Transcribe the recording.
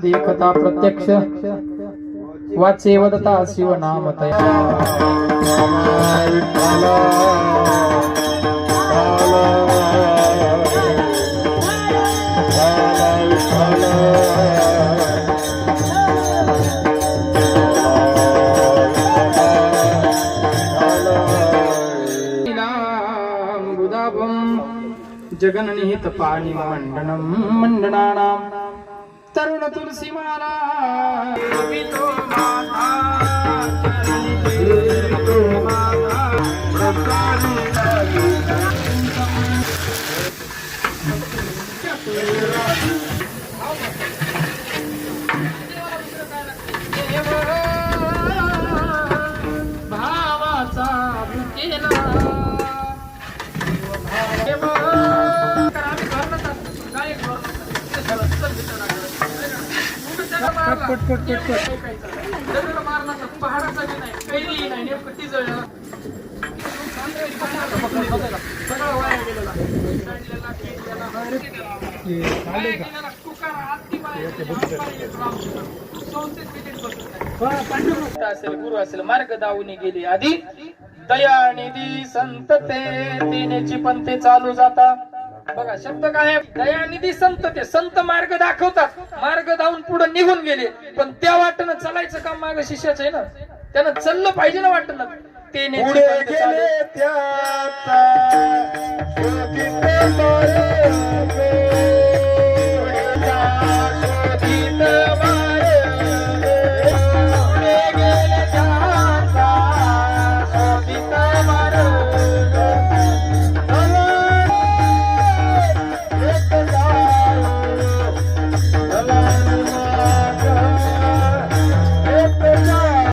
देखता प्रत्यक्ष वाचे वदता शिवनाम जगन्निहित पाणी मंडनम मंडनानाम तरुण तुलसी माला तो माता तो माता भावाचा केला गुरु असेल मार्ग दावून गेली आधी दयानिधी संत ते देण्याची पंथे चालू जाता. बघा शब्द काय आहे, दयानिधी संत ते संत मार्ग दाखवतात, मार्ग दावून पुढे निघून गेले, पण त्या वाटेनं चालायचं काम माग शिष्याचं आहे ना, त्यानं चाललं पाहिजे ना वाटेनं. ते